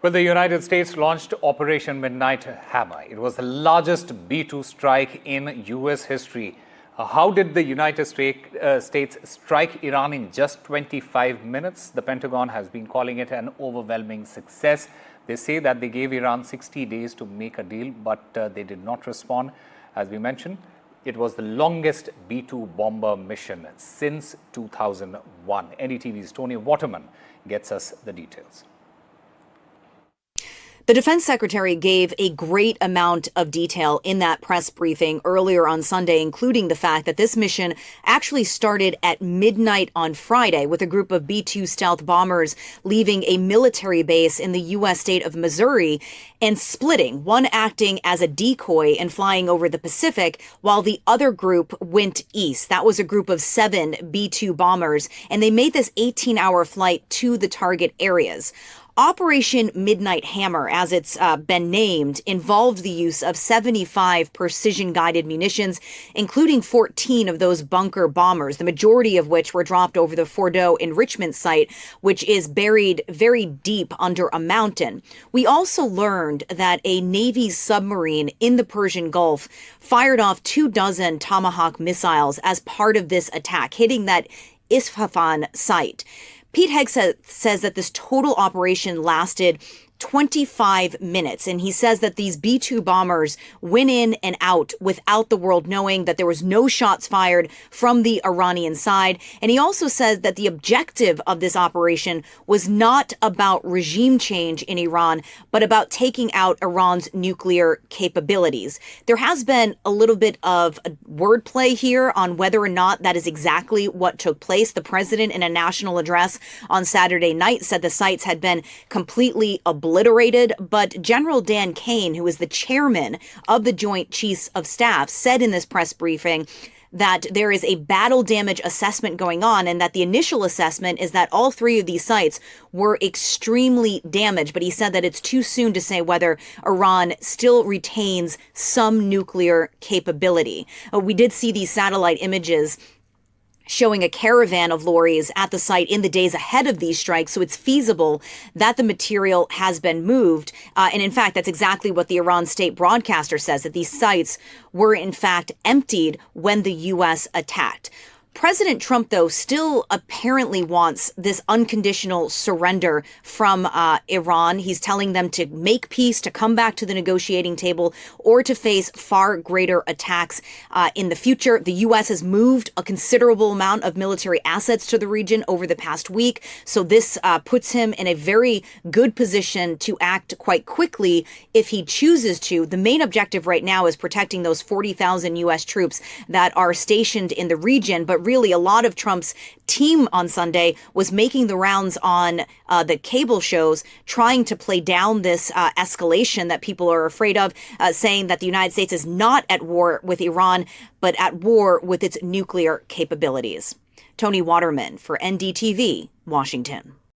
Well, the United States launched Operation Midnight Hammer. It was the largest B-2 strike in U.S. history. How did the United States strike Iran in just 25 minutes? The Pentagon has been calling it an overwhelming success. They say that they gave Iran 60 days to make a deal, but they did not respond. As we mentioned, it was the longest B-2 bomber mission since 2001. NDTV's Tony Waterman gets us the details. The defense secretary gave a great amount of detail in that press briefing earlier on Sunday, including the fact that this mission actually started at midnight on Friday with a group of B-2 stealth bombers leaving a military base in the U.S. state of Missouri and splitting, one acting as a decoy and flying over the Pacific, while the other group went east. That was a group of 7 B-2 bombers, and they made this 18-hour flight to the target areas. Operation Midnight Hammer, as it's been named, involved the use of 75 precision-guided munitions, including 14 of those bunker bombers, the majority of which were dropped over the Fordo enrichment site, which is buried very deep under a mountain. We also learned that a Navy submarine in the Persian Gulf fired off 24 Tomahawk missiles as part of this attack, hitting that Isfahan site. Pete Hegseth says that this total operation lasted 25 minutes, and he says that these B-2 bombers went in and out without the world knowing, that there was no shots fired from the Iranian side. And he also says that the objective of this operation was not about regime change in Iran, but about taking out Iran's nuclear capabilities. There has been a little bit of wordplay here on whether or not that is exactly what took place. The president, in a national address on Saturday night, said the sites had been completely obliterated, but General Dan Kane, who is the chairman of the Joint Chiefs of Staff, said in this press briefing that there is a battle damage assessment going on, and that the initial assessment is that all 3 of these sites were extremely damaged. But he said that it's too soon to say whether Iran still retains some nuclear capability. We did see these satellite images showing a caravan of lorries at the site in the days ahead of these strikes. So it's feasible that the material has been moved. And in fact, that's exactly what the Iran state broadcaster says, that these sites were in fact emptied when the U.S. attacked. President Trump, though, still apparently wants this unconditional surrender from Iran. He's telling them to make peace, to come back to the negotiating table, or to face far greater attacks in the future. The U.S. has moved a considerable amount of military assets to the region over the past week, so this puts him in a very good position to act quite quickly if he chooses to. The main objective right now is protecting those 40,000 U.S. troops that are stationed in the region, but really a lot of Trump's team on Sunday was making the rounds on the cable shows, trying to play down this escalation that people are afraid of, saying that the United States is not at war with Iran, but at war with its nuclear capabilities. Tony Waterman for NDTV, Washington.